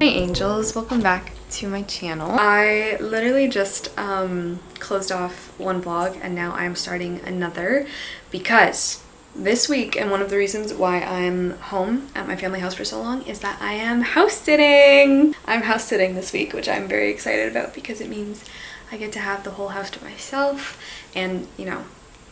Hey angels, welcome back to my channel. I literally just closed off one vlog and now I'm starting another because this week, and one of the reasons why I'm home at my family house for so long, is that I am house sitting. I'm house sitting this week, which I'm very excited about because it means I get to have the whole house to myself and, you know,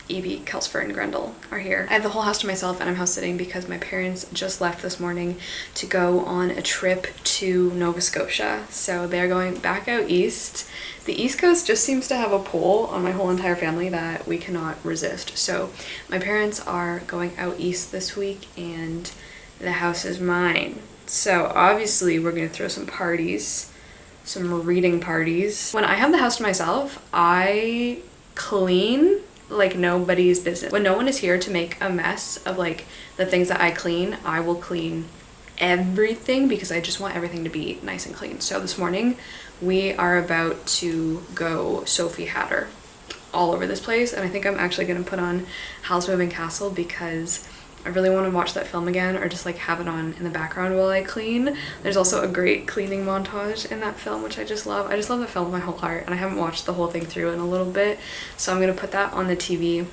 Evie, Kelsfer, and Grendel are here. I have the whole house to myself and I'm house sitting because my parents just left this morning to go on a trip to Nova Scotia. So they're going back out east. The East Coast just seems to have a pull on my whole entire family that we cannot resist. So my parents are going out east this week and the house is mine. So obviously we're gonna throw some parties, some reading parties. When I have the house to myself, I clean like nobody's business. When no one is here to make a mess of like the things that I clean, I will clean everything because I just want everything to be nice and clean. So this morning we are about to go Sophie Hatter all over this place, and I think I'm actually gonna put on Howl's Moving Castle because I really want to watch that film again, or just like have it on in the background while I clean. There's also a great cleaning montage in that film, which I just love. I just love the film with my whole heart, and I haven't watched the whole thing through in a little bit. So I'm going to put that on the TV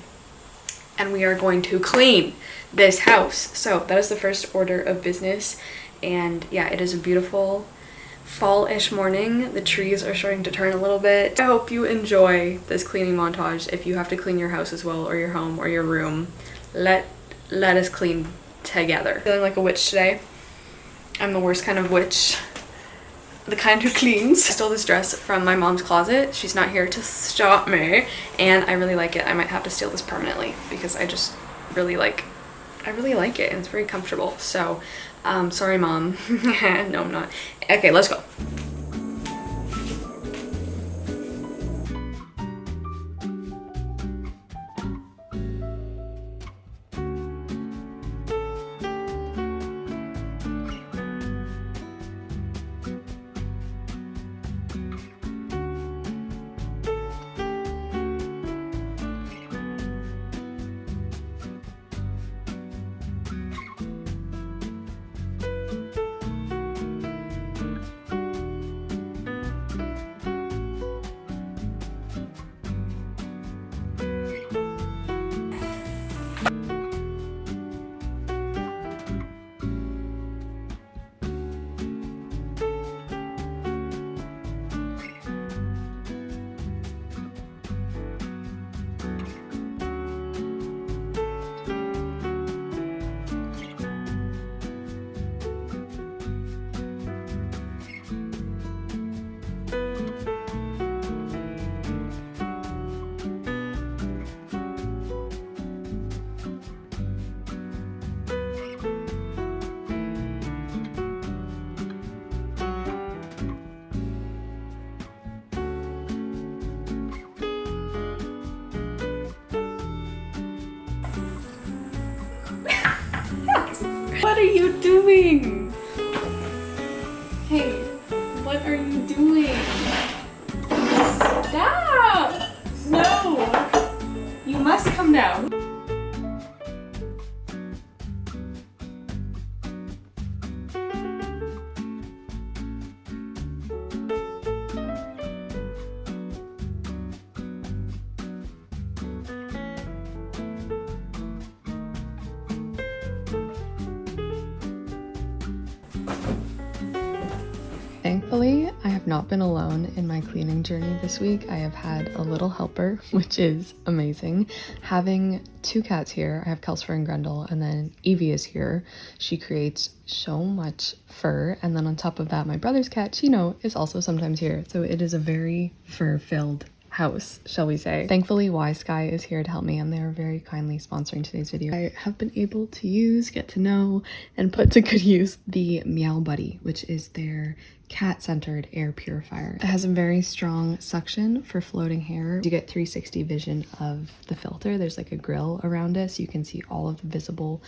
and we are going to clean this house. So that is the first order of business. And yeah, it is a beautiful fall-ish morning. The trees are starting to turn a little bit. I hope you enjoy this cleaning montage. If you have to clean your house as well, or your home, or your room, let us clean together. Feeling like a witch today. I'm the worst kind of witch. The kind who cleans. I stole this dress from my mom's closet. She's not here to stop me, and I really like it. I might have to steal this permanently because I just really like it and it's very comfortable. So, sorry mom. No, I'm not. Okay, let's go. What are you doing? Hey, what are you doing? Stop! No! You must come down. Thankfully, I have not been alone in my cleaning journey this week. I have had a little helper, which is amazing. Having two cats here, I have Kelsfer and Grendel, and then Evie is here. She creates so much fur, and then on top of that, my brother's cat, Chino, is also sometimes here. So it is a very fur-filled house, shall we say. Thankfully, Wisesky is here to help me, and they are very kindly sponsoring today's video. I have been able to use, get to know, and put to good use the Meow Buddy, which is their cat-centered air purifier. It has a very strong suction for floating hair. You get 360 vision of the filter. There's like a grill around it, so you can see all of the visible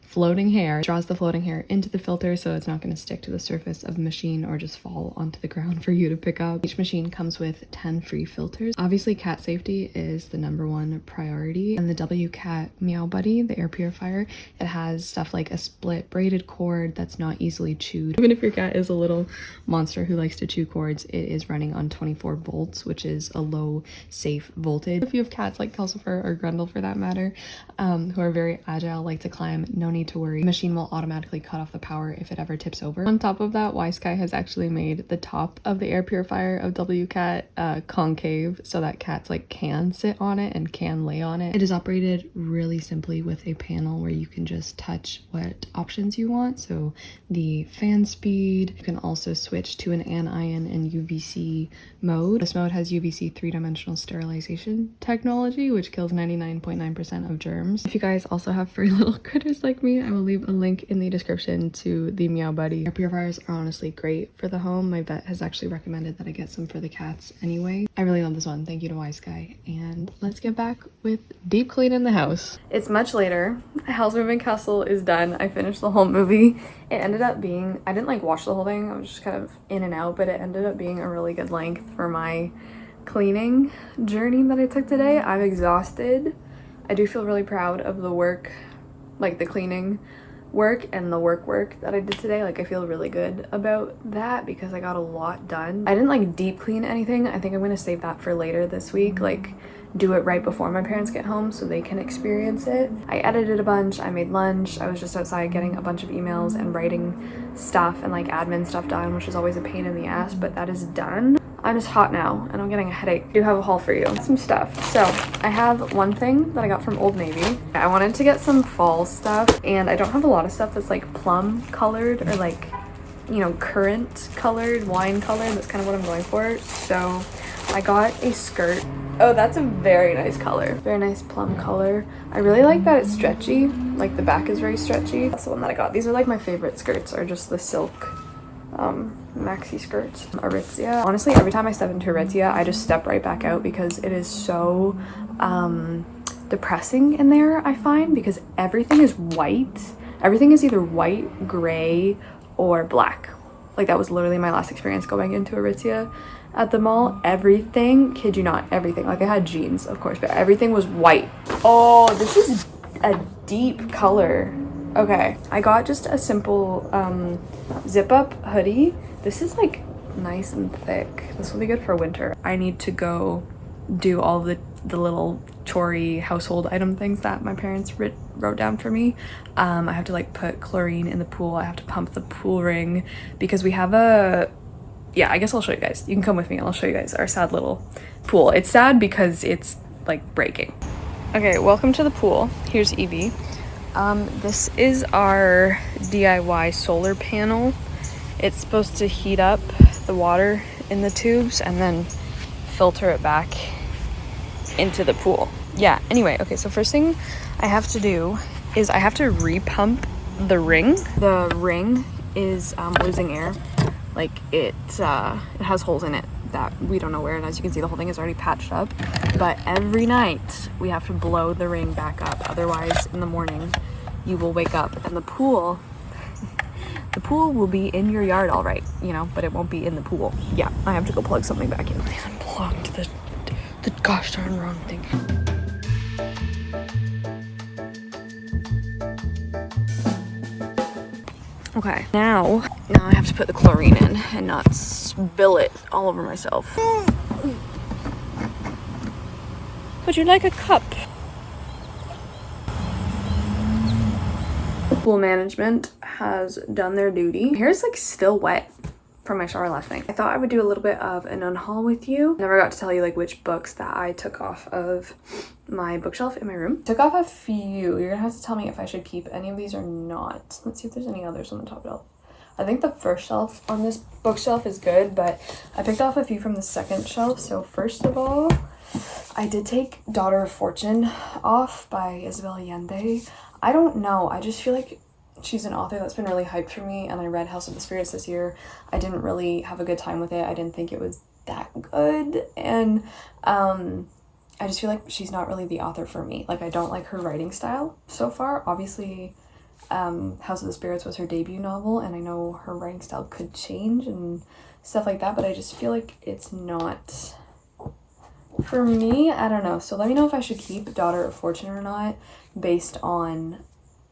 floating hair, draws the floating hair into the filter so it's not going to stick to the surface of the machine or just fall onto the ground for you to pick up. Each machine comes with 10 free filters. Obviously, cat safety is the #1 priority. And the WCat Meow Buddy, the air purifier, it has stuff like a split braided cord that's not easily chewed. Even if your cat is a little monster who likes to chew cords, it is running on 24 volts, which is a low, safe voltage. If you have cats like Calcifer or Grundle for that matter, who are very agile, like to climb, no need to worry. The machine will automatically cut off the power if it ever tips over. On top of that, Wisesky has actually made the top of the air purifier of WCat concave so that cats like can sit on it and can lay on it. It is operated really simply with a panel where you can just touch what options you want. So the fan speed, you can also switch to an anion and UVC mode. This mode has UVC 3-dimensional sterilization technology, which kills 99.9% of germs. If you guys also have furry little critters like me, I will leave a link in the description to the Meow Buddy. Air purifiers are honestly great for the home. My vet has actually recommended that I get some for the cats anyway. I really love this one. Thank you to Wisesky. And let's get back with deep cleaning the house. It's much later. House moving castle is done. I finished the whole movie. It ended up being, I didn't like watch the whole thing. I was just kind of in and out, but it ended up being a really good length for my cleaning journey that I took today. I'm exhausted. I do feel really proud of the work, like the cleaning work and the work that I did today. Like I feel really good about that because I got a lot done. I didn't like deep clean anything. I think I'm gonna save that for later this week, like do it right before my parents get home so they can experience it. I edited a bunch, I made lunch, I was just outside getting a bunch of emails and writing stuff and like admin stuff done, which is always a pain in the ass, but that is done. I'm just hot now and I'm getting a headache. I do have a haul for you. Some stuff. So I have one thing that I got from Old Navy. I wanted to get some fall stuff and I don't have a lot of stuff that's like plum colored or like, you know, currant colored, wine colored. That's kind of what I'm going for. So I got a skirt. Oh, that's a very nice color. Very nice plum color. I really like that it's stretchy. Like the back is very stretchy. That's the one that I got. These are like my favorite skirts, are just the silk maxi skirts. Aritzia. Honestly, every time I step into Aritzia, I just step right back out because it is so depressing in there, I find, because everything is white. Everything is either white, gray, or black. Like that was literally my last experience going into Aritzia at the mall. Everything, kid you not, everything. Like I had jeans, of course, but everything was white. Oh, this is a deep color. Okay, I got just a simple zip up hoodie. This is like nice and thick. This will be good for winter. I need to go do all the little chorey household item things that my parents wrote down for me. I have to like put chlorine in the pool. I have to pump the pool ring because we have a, yeah, I guess I'll show you guys. You can come with me and I'll show you guys our sad little pool. It's sad because it's like breaking. Okay, welcome to the pool. Here's Evie. This is our DIY solar panel. It's supposed to heat up the water in the tubes and then filter it back into the pool. Yeah, anyway, okay, so first thing I have to do is I have to repump the ring. The ring is losing air. Like it has holes in it that we don't know where, and as you can see, the whole thing is already patched up. But every night we have to blow the ring back up, otherwise in the morning you will wake up and the pool will be in your yard all right, you know, but it won't be in the pool. Yeah, I have to go plug something back in. I unplugged the gosh darn wrong thing. Okay, now I have to put the chlorine in and not spill it all over myself. Would you like a cup? Pool management has done their duty. My hair is like still wet from my shower last night. I thought I would do a little bit of an unhaul with you. Never got to tell you like which books that I took off of my bookshelf in my room. Took off a few. You're gonna have to tell me if I should keep any of these or not. Let's see if there's any others on the top shelf. I think the first shelf on this bookshelf is good, but I picked off a few from the second shelf. So first of all, I did take Daughter of Fortune off by Isabel Allende. I don't know, I just feel like she's an author that's been really hyped for me, and I read House of the Spirits this year. I didn't really have a good time with it. I didn't think it was that good, and I just feel like she's not really the author for me. Like, I don't like her writing style so far. Obviously, House of the Spirits was her debut novel, and I know her writing style could change and stuff like that, but I just feel like it's not for me. I don't know. So let me know if I should keep Daughter of Fortune or not, based on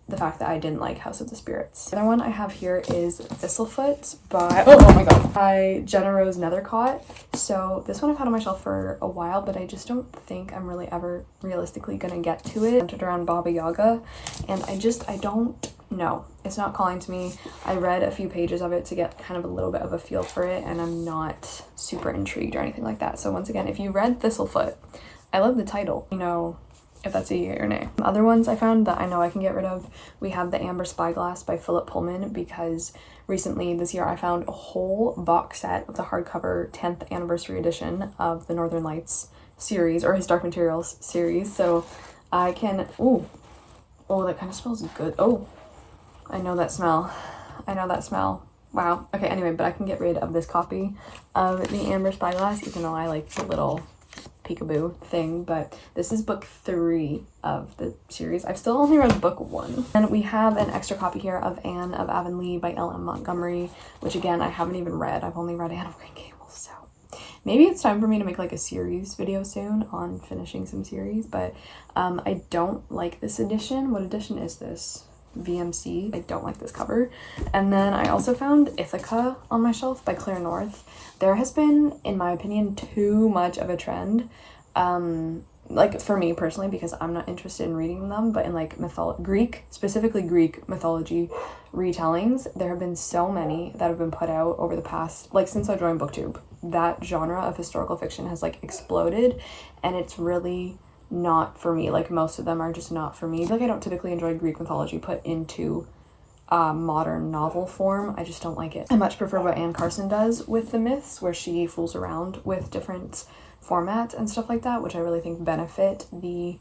the fact that I didn't like House of the Spirits. The other one I have here is Thistlefoot by Jenna Rose Nethercott. So this one I've had on my shelf for a while, but I just don't think I'm really ever realistically gonna get to it. Centered around Baba Yaga, and I don't know. It's not calling to me. I read a few pages of it to get kind of a little bit of a feel for it, and I'm not super intrigued or anything like that. So once again, if you read Thistlefoot, I love the title. You know if that's a yay or nay. Other ones I found that I know I can get rid of, we have The Amber Spyglass by Philip Pullman, because recently this year I found a whole box set of the hardcover 10th anniversary edition of the Northern Lights series, or his Dark Materials series. So I can, oh, that kind of smells good. Oh, I know that smell. Wow. Okay, anyway, but I can get rid of this copy of The Amber Spyglass, even though I like the little peekaboo thing, but this is book 3 of the series. I've still only read book 1. And we have an extra copy here of Anne of Avonlea by L.M. Montgomery, which again, I haven't even read. I've only read Anne of Green Gables, so maybe it's time for me to make like a series video soon on finishing some series, but I don't like this edition. What edition is this? VMC. I don't like this cover. And then I also found Ithaca on my shelf by Claire North. There has been, in my opinion, too much of a trend, like for me personally, because I'm not interested in reading them, but in like specifically Greek mythology retellings, there have been so many that have been put out over the past, like since I joined BookTube. That genre of historical fiction has like exploded, and it's really not for me. Like most of them are just not for me. Like I don't typically enjoy Greek mythology put into modern novel form. I just don't like it. I much prefer what Anne Carson does with the myths, where she fools around with different formats and stuff like that, which I really think benefit the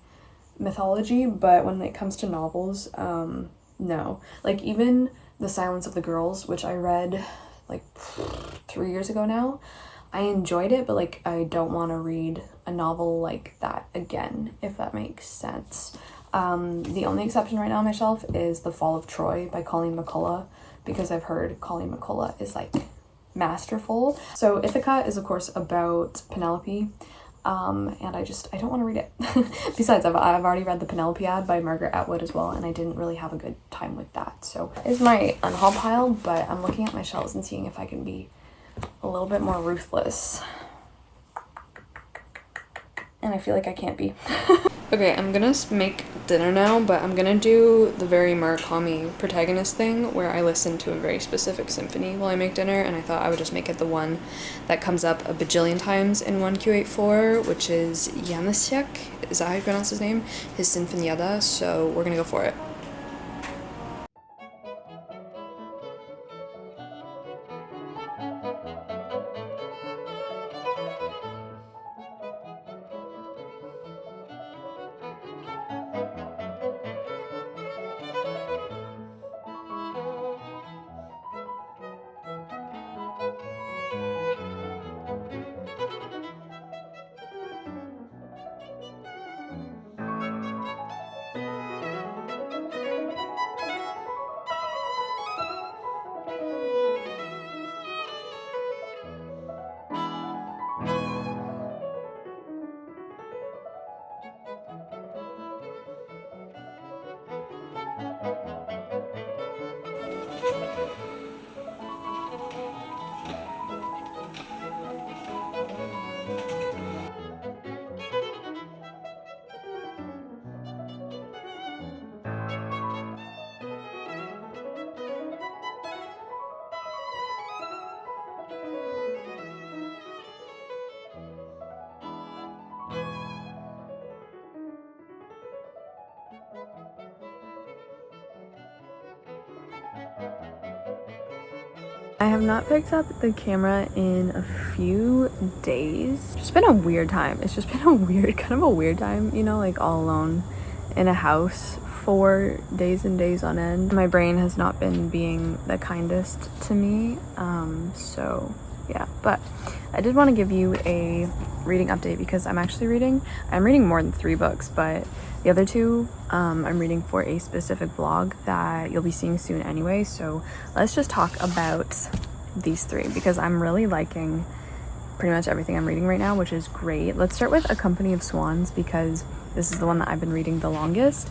mythology. But when it comes to novels, no. Like even The Silence of the Girls, which I read like 3 years ago now, I enjoyed it, but like I don't want to read a novel like that again, if that makes sense. The only exception right now on my shelf is The Fall of Troy by Colleen McCullough, because I've heard Colleen McCullough is like masterful. So Ithaca is of course about Penelope, and I don't want to read it. Besides, I've already read the Penelope ad by Margaret Atwood as well, and I didn't really have a good time with that. So it's my unhaul pile, but I'm looking at my shelves and seeing if I can be a little bit more ruthless, and I feel like I can't be. Okay, I'm gonna make dinner now, but I'm gonna do the very Murakami protagonist thing where I listen to a very specific symphony while I make dinner, and I thought I would just make it the one that comes up a bajillion times in 1Q84, which is Janáček, is that how you pronounce his name? His Sinfonietta, so we're gonna go for it. I have not picked up the camera in a few days. It's just been a weird time. It's just been kind of a weird time, you know, like all alone in a house for days and days on end. My brain has not been being the kindest to me, so Yeah, but I did want to give you a reading update because I'm reading more than 3 books, but the other 2 I'm reading for a specific vlog that you'll be seeing soon anyway. So let's just talk about these 3 because I'm really liking pretty much everything I'm reading right now, which is great. Let's start with A Company of Swans because this is the one that I've been reading the longest.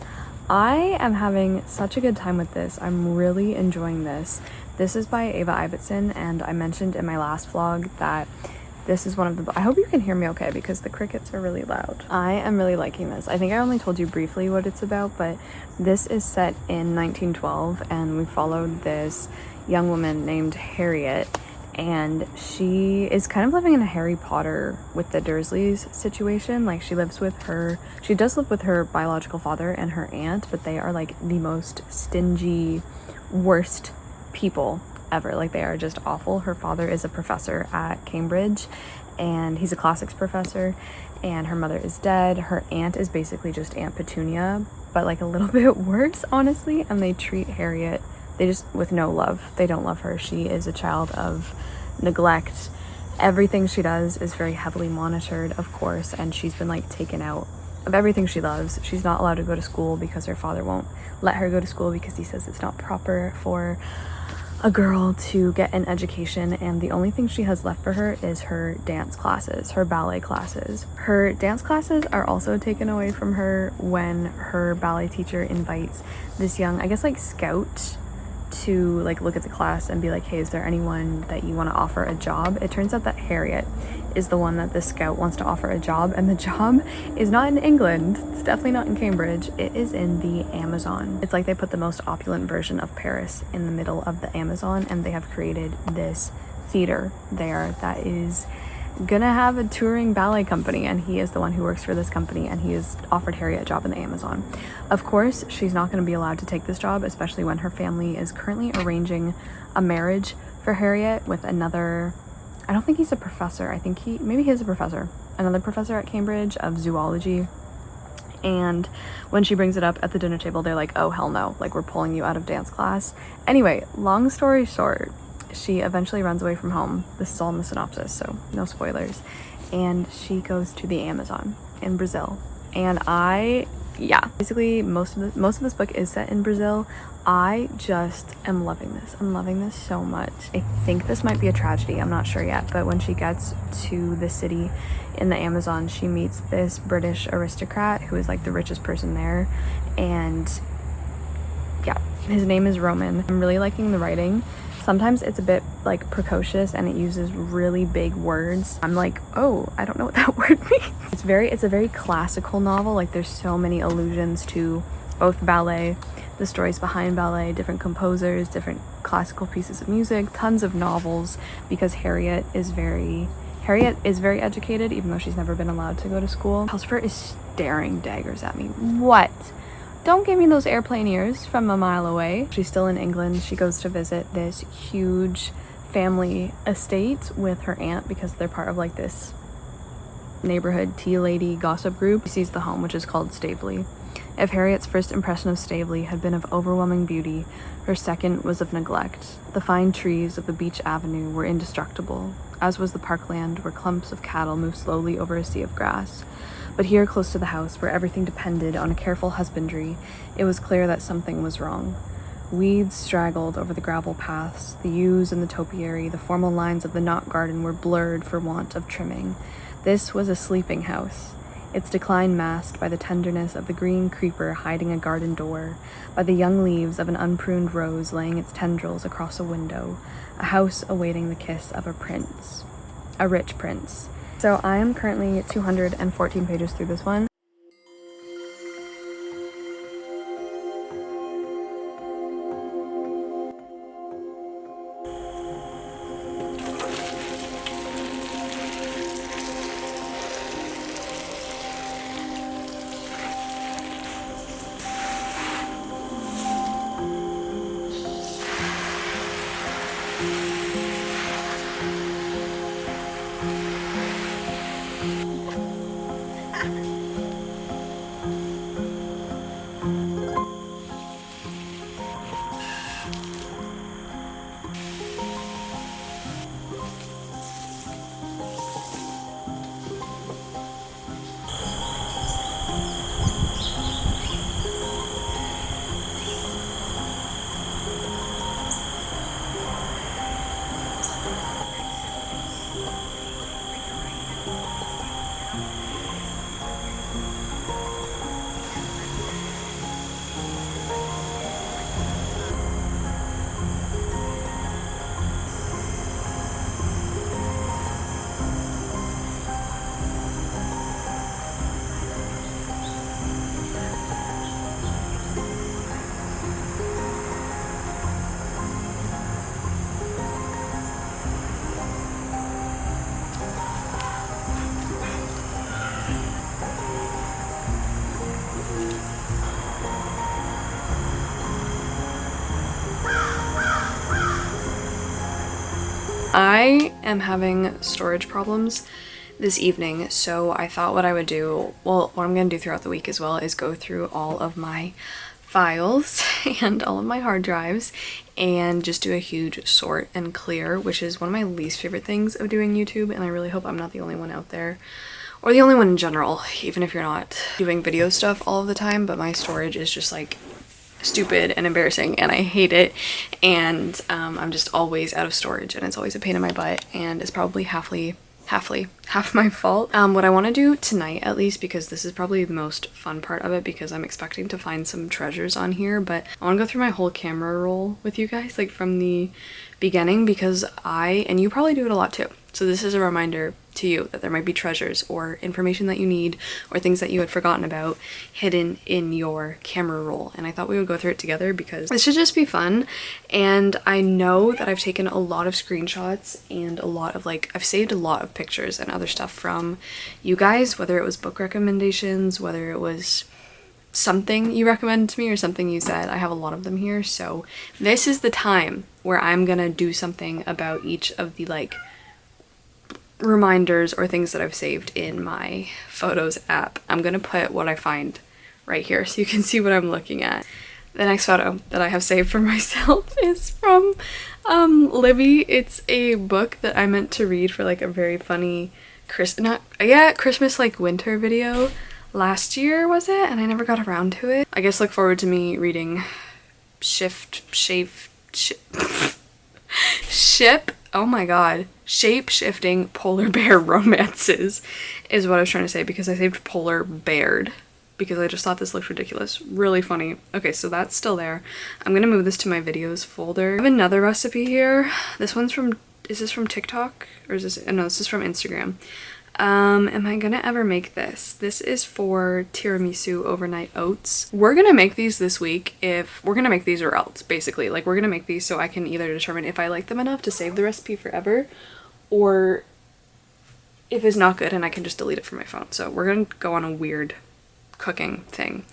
I am having such a good time with this. I'm really enjoying this. This is by Ava Ibbotson, and I mentioned in my last vlog that this is one of the... I hope you can hear me okay because the crickets are really loud. I am really liking this. I think I only told you briefly what it's about, but this is set in 1912, and we followed this young woman named Harriet, and she is kind of living in a Harry Potter with the Dursleys situation. Like she does live with her biological father and her aunt, but they are like the most stingy, worst people ever. Like they are just awful. Her father is a professor at Cambridge and he's a classics professor, and her mother is dead. Her aunt is basically just Aunt Petunia, but like a little bit worse, honestly, and they treat Harriet with no love. They don't love her. She is a child of neglect. Everything she does is very heavily monitored, of course, and she's been like taken out of everything she loves. She's not allowed to go to school because her father won't let her go to school because he says it's not proper for a girl to get an education, and the only thing she has left for her is her dance classes, her ballet classes. Her dance classes are also taken away from her when her ballet teacher invites this young, I guess like scout, to like look at the class and be like, hey, is there anyone that you want to offer a job? It turns out that Harriet is the one that the scout wants to offer a job, and the job is not in England. It's definitely not in Cambridge. It is in the Amazon. It's like they put the most opulent version of Paris in the middle of the Amazon, and they have created this theater there that is gonna have a touring ballet company, and he is the one who works for this company, and he has offered Harriet a job in the Amazon. Of course, she's not going to be allowed to take this job, especially when her family is currently arranging a marriage for Harriet with another... I don't think he's a professor. I think maybe he is a professor. Another professor at Cambridge of zoology. And when she brings it up at the dinner table, they're like, oh, hell no. Like, we're pulling you out of dance class. Anyway, long story short, she eventually runs away from home. This is all in the synopsis, so no spoilers. And she goes to the Amazon in Brazil. And basically most of this book is set in Brazil. I just am loving this. I'm loving this so much. I think this might be a tragedy. I'm not sure yet. But when she gets to the city in the Amazon, she meets this British aristocrat who is like the richest person there. And yeah, his name is Roman. I'm really liking the writing. Sometimes it's a bit like precocious and it uses really big words. I'm like, oh, I don't know what that word means. It's a very classical novel. Like there's so many allusions to both ballet, the stories behind ballet, different composers, different classical pieces of music, tons of novels, because Harriet is very educated, even though she's never been allowed to go to school. Housefer is staring daggers at me. What? Don't give me those airplane ears from a mile away. She's still in England. She goes to visit this huge family estate with her aunt because they're part of like this neighborhood tea lady gossip group. She sees the home, which is called Staveley. If Harriet's first impression of Staveley had been of overwhelming beauty, her second was of neglect. The fine trees of the beach avenue were indestructible, as was the parkland where clumps of cattle moved slowly over a sea of grass. But here, close to the house, where everything depended on a careful husbandry, it was clear that something was wrong. Weeds straggled over the gravel paths, the yews and the topiary, the formal lines of the knot garden were blurred for want of trimming. This was a sleeping house, its decline masked by the tenderness of the green creeper hiding a garden door, by the young leaves of an unpruned rose laying its tendrils across a window, a house awaiting the kiss of a rich prince. So I am currently 214 pages through this one. I am having storage problems this evening, so I thought what I would do, well, what I'm gonna do throughout the week as well, is go through all of my files and all of my hard drives and just do a huge sort and clear, which is one of my least favorite things of doing YouTube, and I really hope I'm not the only one out there, or the only one in general, even if you're not doing video stuff all of the time. But my storage is just like stupid and embarrassing, and I hate it, and I'm just always out of storage, and it's always a pain in my butt, and it's probably half my fault. What I want to do tonight, at least, because this is probably the most fun part of it, because I'm expecting to find some treasures on here, but I want to go through my whole camera roll with you guys, like from the beginning, because and you probably do it a lot too. So this is a reminder to you that there might be treasures or information that you need or things that you had forgotten about hidden in your camera roll. And I thought we would go through it together because this should just be fun. And I know that I've taken a lot of screenshots and a lot of I've saved a lot of pictures and other stuff from you guys, whether it was book recommendations, whether it was something you recommended to me or something you said. I have a lot of them here. So this is the time where I'm gonna do something about each of the reminders or things that I've saved in my Photos app. I'm gonna put what I find right here so you can see what I'm looking at. The next photo that I have saved for myself is from Libby. It's a book that I meant to read for a very funny Christmas winter video last year, was it? And I never got around to it. I guess look forward to me reading oh my god, shape-shifting polar bear romances is what I was trying to say, because I saved polar bared because I just thought this looked ridiculous. Really funny. Okay, so that's still there. I'm gonna move this to my videos folder. I have another recipe here. This one's is this from TikTok? Or is this, no, this is from Instagram. Am I gonna ever make this? This is for tiramisu overnight oats. We're gonna make these this week. If we're gonna make these or else, basically. We're gonna make these so I can either determine if I like them enough to save the recipe forever, or if it's not good and I can just delete it from my phone. So we're gonna go on a weird cooking thing.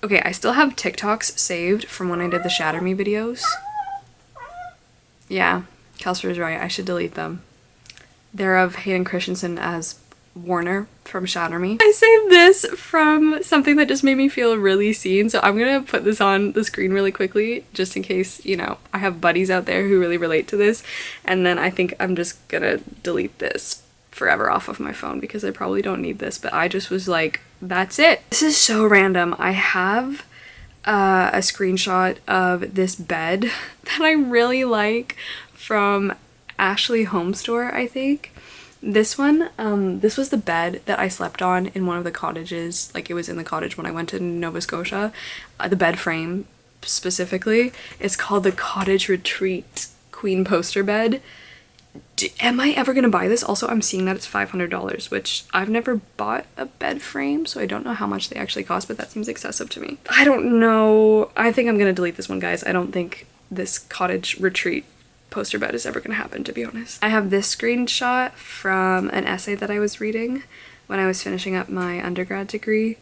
Okay, I still have TikToks saved from when I did the Shatter Me videos. Yeah, Kelsey was right. I should delete them. They're of Hayden Christensen as Warner from Shatter Me. I saved this from something that just made me feel really seen, so I'm gonna put this on the screen really quickly just in case, I have buddies out there who really relate to this, and then I think I'm just gonna delete this forever off of my phone because I probably don't need this, but I just was like, that's it. This is so random. I have a screenshot of this bed that I really like from Ashley Home Store, I think. This one, this was the bed that I slept on in one of the cottages. It was in the cottage when I went to Nova Scotia. The bed frame specifically is called the Cottage Retreat Queen Poster Bed. Am I ever gonna buy this? Also, I'm seeing that it's $500, which I've never bought a bed frame, so I don't know how much they actually cost, but that seems excessive to me. I don't know. I think I'm gonna delete this one, guys. I don't think this Cottage Retreat poster bed is ever gonna happen, to be honest. I have this screenshot from an essay that I was reading when I was finishing up my undergrad degree,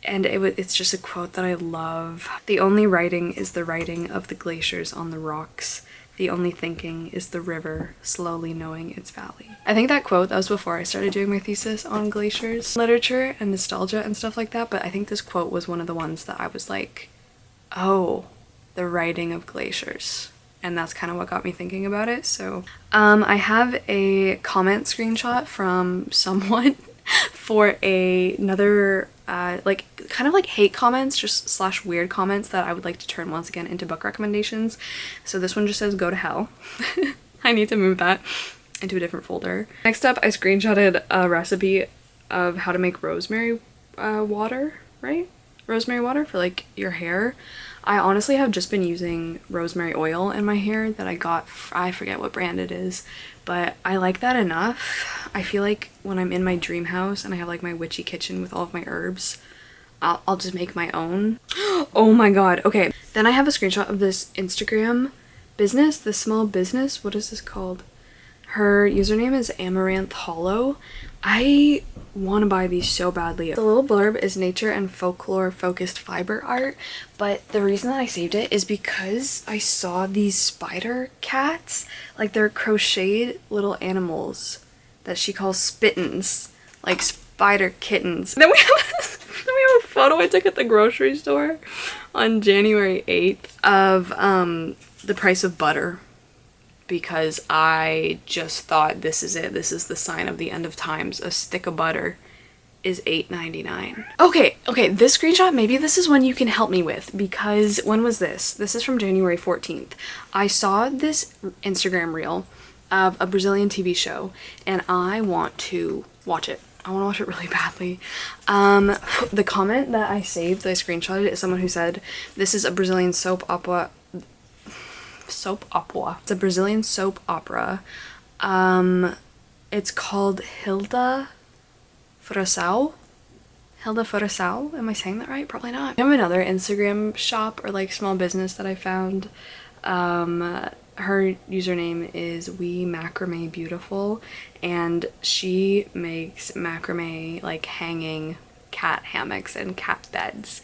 and it's just a quote that I love. The only writing is the writing of the glaciers on the rocks. The only thinking is the river slowly knowing its valley. I think that quote, that was before I started doing my thesis on glaciers, literature and nostalgia and stuff like that, but I think this quote was one of the ones that I was like, oh, the writing of glaciers. And that's kind of what got me thinking about it. So I have a comment screenshot from someone for another kind of hate comments, just / weird comments that I would like to turn once again into book recommendations. So this one just says go to hell. I need to move that into a different folder. Next up, I screenshotted a recipe of how to make rosemary water, right? Rosemary water for your hair. I honestly have just been using rosemary oil in my hair that I got, I forget what brand it is, but I like that enough. I feel like when I'm in my dream house and I have my witchy kitchen with all of my herbs, I'll just make my own. Oh my god, okay. Then I have a screenshot of this Instagram business, this small business, what is this called? Her username is hollow. I want to buy these so badly. The little blurb is nature and folklore focused fiber art, but the reason that I saved it is because I saw these spider cats, like they're crocheted little animals that she calls spittins, like spider kittens. Then we have a photo I took at the grocery store on January 8th of the price of butter, because I just thought this is it. This is the sign of the end of times. A stick of butter is $8.99. Okay, this screenshot, maybe this is one you can help me with, because when was this? This is from January 14th. I saw this Instagram reel of a Brazilian TV show and I want to watch it. I want to watch it really badly. The comment that I saved, that I screenshotted, is someone who said, this is a Brazilian soap opera. It's a Brazilian soap opera. It's called Hilda Furacão. Am I saying that right? Probably not. I have another Instagram shop or like small business that I found. Her username is We Macrame Beautiful, and she makes macrame like hanging cat hammocks and cat beds.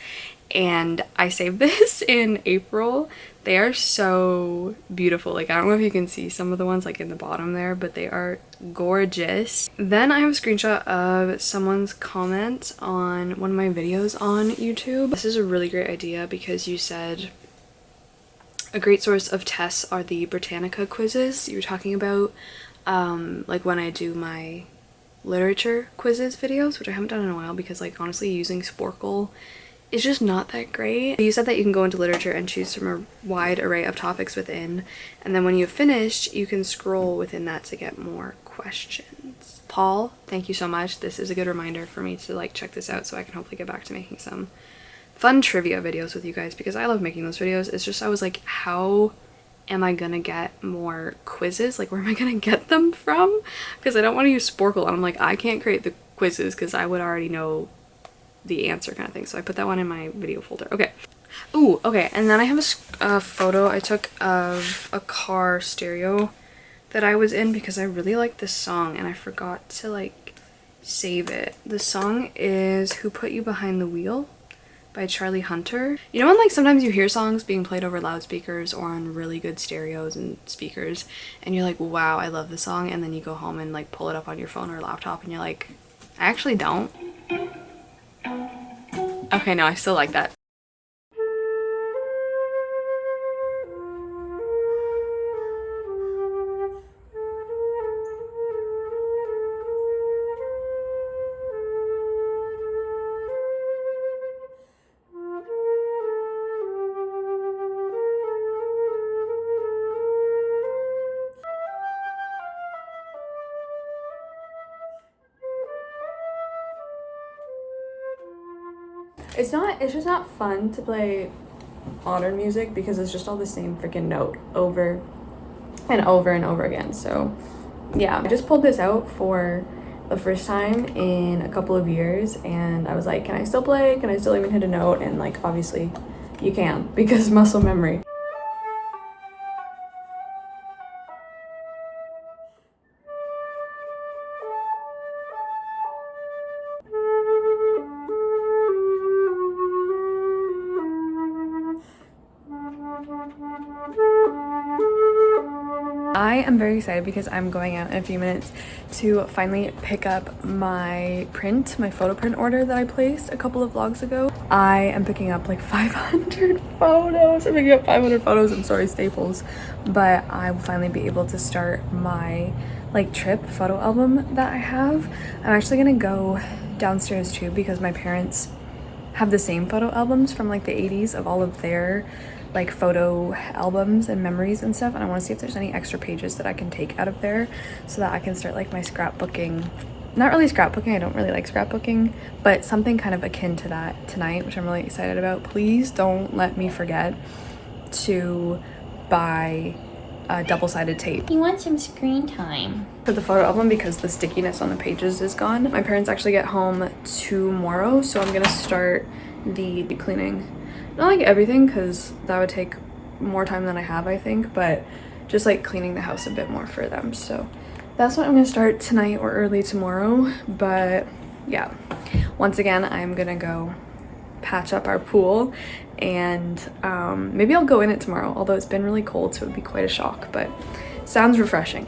And I saved this in April. They are so beautiful. Like, I don't know if you can see some of the ones like in the bottom there, but they are gorgeous. Then I have a screenshot of someone's comment on one of my videos on YouTube. This is a really great idea because you said a great source of tests are the Britannica quizzes you were talking about, like when I do my literature quizzes videos, which I haven't done in a while because, like, honestly, using Sporkle is just not that great. You said that you can go into literature and choose from a wide array of topics within, and then when you've finished, you can scroll within that to get more questions. Paul, thank you so much. This is a good reminder for me to like check this out so I can hopefully get back to making some fun trivia videos with you guys, because I love making those videos. It's just I was like, how am I gonna get more quizzes? Like, where am I gonna get them from? Because I don't want to use Sporkle, and I'm like, I can't create the quizzes because I would already know the answer kind of thing. So I put that one in my video folder. Okay. Ooh, okay. And then I have a photo I took of a car stereo that I was in because I really like this song and I forgot to like save it. The song is Who Put You Behind the Wheel by Charlie Hunter. You know when like sometimes you hear songs being played over loudspeakers or on really good stereos and speakers and you're like, wow, I love this song, and then you go home and like pull it up on your phone or laptop and you're like, I actually don't. Okay, no, I still like that. It's just not fun to play modern music because it's just all the same freaking note over and over and over again. So yeah, I just pulled this out for the first time in a couple of years and I was like, can I still play? Can I still even hit a note? And like, obviously you can, because muscle memory. I am very excited because I'm going out in a few minutes to finally pick up my photo print order that I placed a couple of vlogs ago. I am picking up like 500 photos. I'm picking up 500 photos. I'm sorry, Staples. But I will finally be able to start my like trip photo album that I have. I'm actually gonna go downstairs too because my parents have the same photo albums from like the 80s of all of their like photo albums and memories and stuff, and I want to see if there's any extra pages that I can take out of there so that I can start like my scrapbooking. Not really scrapbooking, I don't really like scrapbooking, but something kind of akin to that tonight, which I'm really excited about. Please don't let me forget to buy double-sided tape. You want some screen time for the photo album because the stickiness on the pages is gone. My parents actually get home tomorrow, so I'm gonna start the cleaning. Not like everything, because that would take more time than I have, I think, but just like cleaning the house a bit more for them. So that's what I'm gonna start tonight or early tomorrow. But yeah, once again, I'm gonna go patch up our pool, and maybe I'll go in it tomorrow, although it's been really cold, so it would be quite a shock, but sounds refreshing.